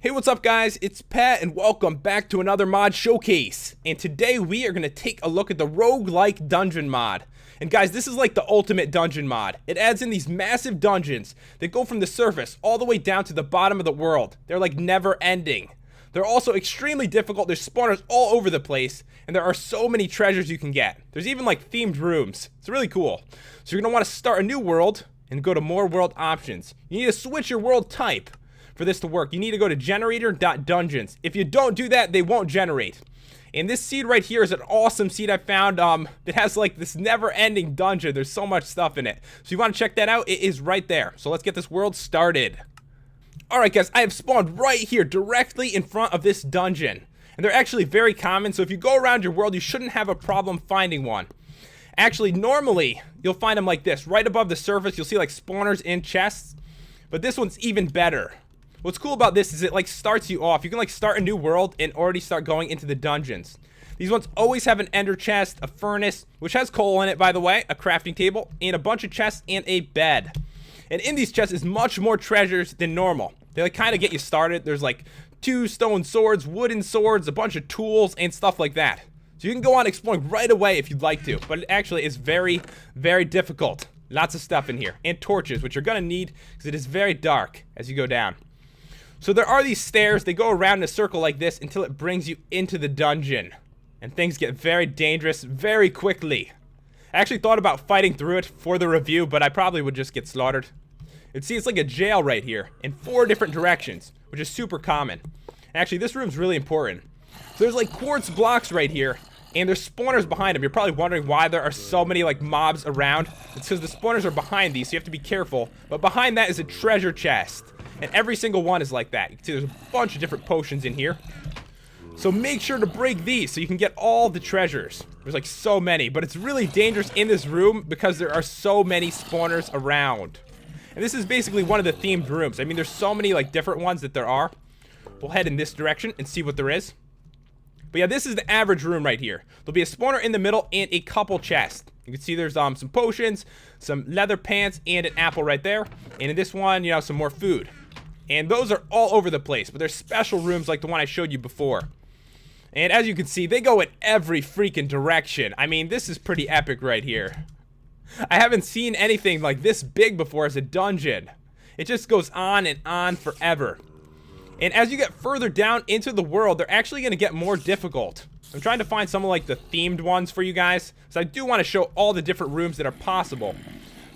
Hey, what's up guys? It's Pat and welcome back to another mod showcase. And today we are going to take a look at the roguelike dungeon mod. And guys, this is like the ultimate dungeon mod. It adds in these massive dungeons that go from the surface all the way down to the bottom of the world. They're like never ending. They're also extremely difficult. There's spawners all over the place, and there are so many treasures you can get. There's even like themed rooms. It's really cool. So you're going to want to start a new world and go to more world options. You need to switch your world type. For this to work, you need to go to generator.dungeons. If you don't do that, they won't generate. And this seed right here is an awesome seed I found that has like this never-ending dungeon. There's so much stuff in it. So you want to check that out, it is right there. So let's get this world started. Alright guys, I have spawned right here directly in front of this dungeon. And they're actually very common, so if you go around your world, you shouldn't have a problem finding one. Actually, normally, you'll find them like this. Right above the surface, you'll see like spawners in chests. But this one's even better. What's cool about this is it like starts you off. You can like start a new world and already start going into the dungeons. These ones always have an ender chest, a furnace, which has coal in it by the way, a crafting table, and a bunch of chests and a bed. And in these chests is much more treasures than normal. They like kind of get you started. There's like 2 stone swords, wooden swords, a bunch of tools, and stuff like that. So you can go on exploring right away if you'd like to, but it actually is very, very difficult. Lots of stuff in here, and torches, which you're gonna need because it is very dark as you go down. So there are these stairs, they go around in a circle like this until it brings you into the dungeon. And things get very dangerous very quickly. I actually thought about fighting through it for the review, but I probably would just get slaughtered. See, it's like a jail right here, in 4 different directions, which is super common. Actually, this room's really important. So there's like quartz blocks right here, and there's spawners behind them. You're probably wondering why there are so many like mobs around. It's because the spawners are behind these, so you have to be careful. But behind that is a treasure chest. And every single one is like that. You can see there's a bunch of different potions in here. So make sure to break these so you can get all the treasures. There's like so many, but it's really dangerous in this room because there are so many spawners around. And this is basically one of the themed rooms. I mean, there's so many like different ones that there are. We'll head in this direction and see what there is. But yeah, this is the average room right here. There'll be a spawner in the middle and a couple chests. You can see there's some potions, some leather pants, and an apple right there. And in this one, you know, some more food. And those are all over the place, but there's special rooms like the one I showed you before. And as you can see, they go in every freaking direction. I mean, this is pretty epic right here. I haven't seen anything like this big before as a dungeon. It just goes on and on forever. And as you get further down into the world, they're actually going to get more difficult. I'm trying to find some of like the themed ones for you guys, so I do want to show all the different rooms that are possible.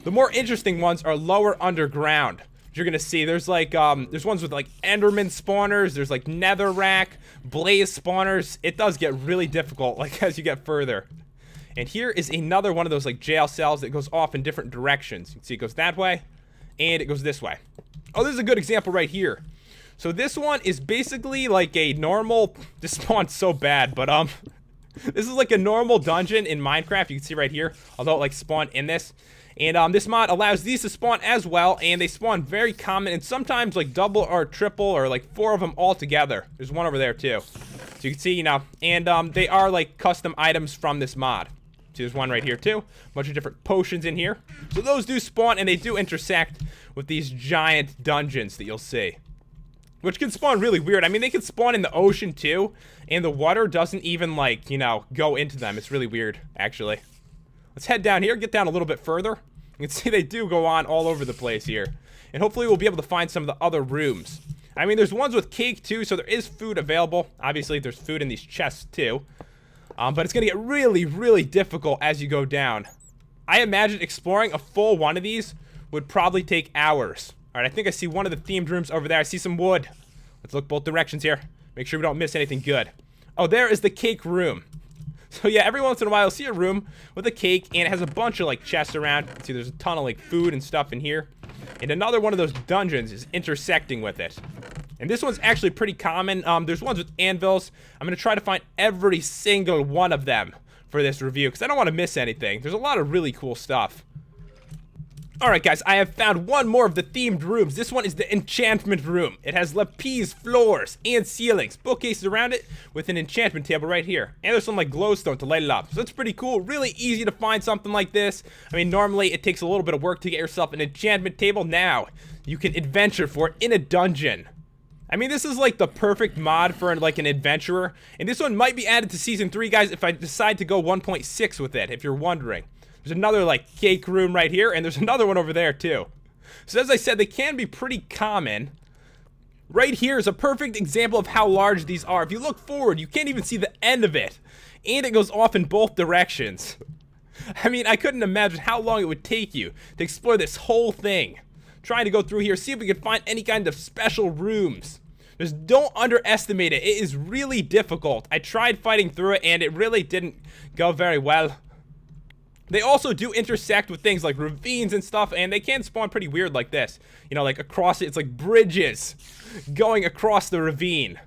The more interesting ones are lower underground. You're gonna see there's like there's ones with like enderman spawners, there's like netherrack, blaze spawners. It does get really difficult like as you get further. And here is another one of those like jail cells that goes off in different directions. You can see it goes that way and it goes this way. Oh, this is a good example right here. So this one is basically like a normal, this spawn's so bad, but this is like a normal dungeon in Minecraft. You can see right here, although it like spawned in this. And this mod allows these to spawn as well, and they spawn very common, and sometimes like double or triple or like 4 of them all together. There's one over there too. So you can see, you know, and they are like custom items from this mod. See, there's one right here too. A bunch of different potions in here. So those do spawn, and they do intersect with these giant dungeons that you'll see. Which can spawn really weird. I mean, they can spawn in the ocean too, and the water doesn't even like, you know, go into them. It's really weird, actually. Let's head down here, get down a little bit further. You can see they do go on all over the place here. And hopefully we'll be able to find some of the other rooms. I mean, there's ones with cake too, so there is food available. Obviously, there's food in these chests too. But it's going to get really, really difficult as you go down. I imagine exploring a full one of these would probably take hours. Alright, I think I see one of the themed rooms over there. I see some wood. Let's look both directions here. Make sure we don't miss anything good. Oh, there is the cake room. So yeah, every once in a while you'll see a room with a cake, and it has a bunch of like chests around. You can see there's a ton of like food and stuff in here. And another one of those dungeons is intersecting with it. And this one's actually pretty common. There's ones with anvils. I'm going to try to find every single one of them for this review, because I don't want to miss anything. There's a lot of really cool stuff. Alright guys, I have found one more of the themed rooms. This one is the enchantment room. It has lapis floors and ceilings, bookcases around it with an enchantment table right here. And there's some like glowstone to light it up. So that's pretty cool. Really easy to find something like this. I mean, normally it takes a little bit of work to get yourself an enchantment table. Now, you can adventure for it in a dungeon. I mean, this is like the perfect mod for like an adventurer, and this one might be added to Season 3, guys, if I decide to go 1.6 with it, if you're wondering. There's another like cake room right here, and there's another one over there too. So as I said, they can be pretty common. Right here is a perfect example of how large these are. If you look forward, you can't even see the end of it, and it goes off in both directions. I mean, I couldn't imagine how long it would take you to explore this whole thing. Trying to go through here, see if we can find any kind of special rooms. Just don't underestimate it. It is really difficult. I tried fighting through it, and it really didn't go very well. They also do intersect with things like ravines and stuff, and they can spawn pretty weird like this. You know, like across it, it's like bridges going across the ravine.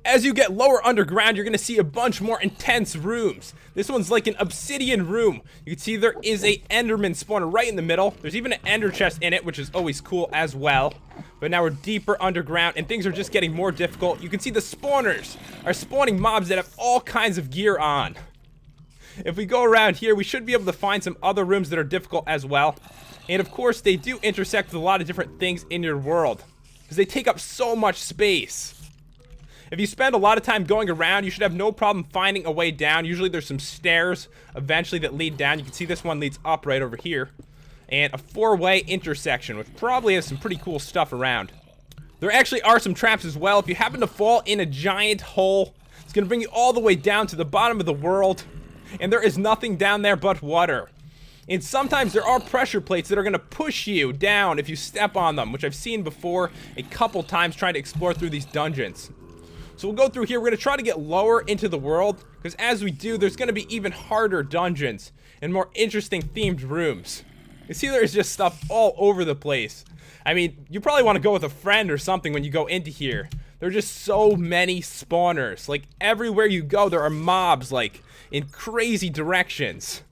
As you get lower underground, you're going to see a bunch more intense rooms. This one's like an obsidian room. You can see there is a enderman spawner right in the middle. There's even an ender chest in it, which is always cool as well. But now we're deeper underground, and things are just getting more difficult. You can see the spawners are spawning mobs that have all kinds of gear on. If we go around here, we should be able to find some other rooms that are difficult as well. And of course, they do intersect with a lot of different things in your world, because they take up so much space. If you spend a lot of time going around, you should have no problem finding a way down. Usually there's some stairs eventually that lead down. You can see this one leads up right over here. And a 4-way intersection, which probably has some pretty cool stuff around. There actually are some traps as well. If you happen to fall in a giant hole, it's going to bring you all the way down to the bottom of the world. And there is nothing down there but water. And sometimes there are pressure plates that are going to push you down if you step on them, which I've seen before a couple times trying to explore through these dungeons. So we'll go through here. We're going to try to get lower into the world, because as we do, there's going to be even harder dungeons and more interesting themed rooms. You see, there's just stuff all over the place. I mean, you probably want to go with a friend or something when you go into here. There are just so many spawners. Like, everywhere you go, there are mobs, like, in crazy directions.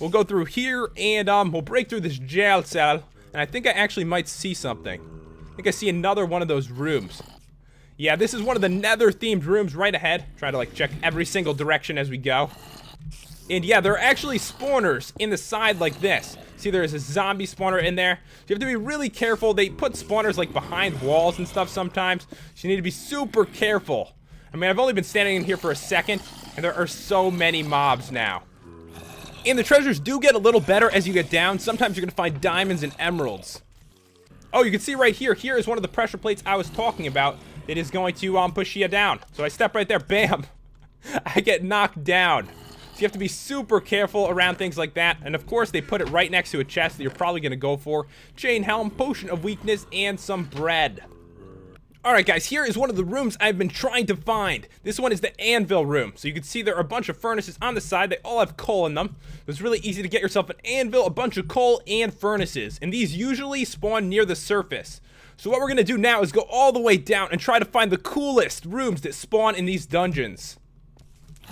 We'll go through here, and we'll break through this jail cell, and I think I actually might see something. I think I see another one of those rooms. Yeah, this is one of the nether-themed rooms right ahead. Try to, like, check every single direction as we go. And yeah, there are actually spawners in the side like this. See, there's a zombie spawner in there. So you have to be really careful. They put spawners, like, behind walls and stuff sometimes. So you need to be super careful. I mean, I've only been standing in here for a second, and there are so many mobs now. And the treasures do get a little better as you get down. Sometimes you're going to find diamonds and emeralds. Oh, you can see right here. Here is one of the pressure plates I was talking about. It is going to push you down. So I step right there, bam. I get knocked down. So you have to be super careful around things like that. And of course, they put it right next to a chest that you're probably going to go for. Chain helm, potion of weakness, and some bread. Alright guys, here is one of the rooms I've been trying to find. This one is the anvil room. So you can see there are a bunch of furnaces on the side. They all have coal in them. So it's really easy to get yourself an anvil, a bunch of coal, and furnaces. And these usually spawn near the surface. So what we're going to do now is go all the way down and try to find the coolest rooms that spawn in these dungeons.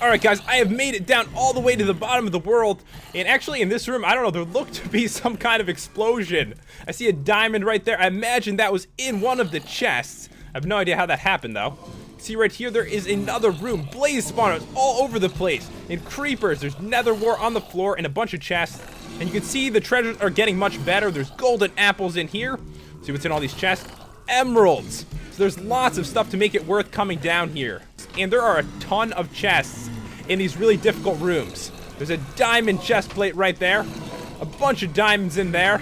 Alright guys, I have made it down all the way to the bottom of the world. And actually in this room, I don't know, there looked to be some kind of explosion. I see a diamond right there. I imagine that was in one of the chests. I have no idea how that happened though. See right here, there is another room. Blaze spawners all over the place. And creepers. There's nether wart on the floor and a bunch of chests. And you can see the treasures are getting much better. There's golden apples in here. See what's in all these chests? Emeralds. So there's lots of stuff to make it worth coming down here. And there are a ton of chests in these really difficult rooms. There's a diamond chest plate right there. A bunch of diamonds in there.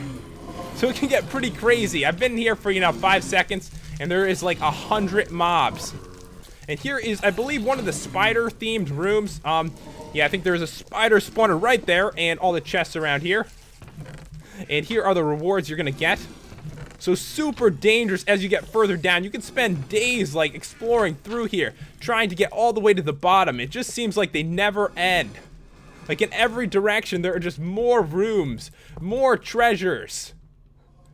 So it can get pretty crazy. I've been here for, 5 seconds. And there is like 100 mobs. And here is, I believe, one of the spider-themed rooms. Yeah, I think there's a spider spawner right there. And all the chests around here. And here are the rewards you're going to get. So super dangerous as you get further down. You can spend days like exploring through here, trying to get all the way to the bottom. It just seems like they never end. Like in every direction, there are just more rooms, more treasures.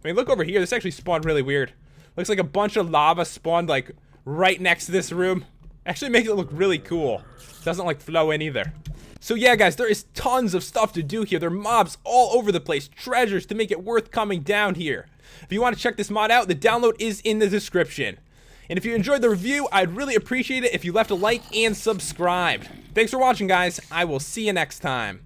I mean, look over here. This actually spawned really weird. Looks like a bunch of lava spawned like right next to this room. Actually makes it look really cool. Doesn't like flow in either. So yeah, guys, there is tons of stuff to do here. There are mobs all over the place, treasures to make it worth coming down here. If you want to check this mod out, the download is in the description. And if you enjoyed the review, I'd really appreciate it if you left a like and subscribed. Thanks for watching, guys. I will see you next time.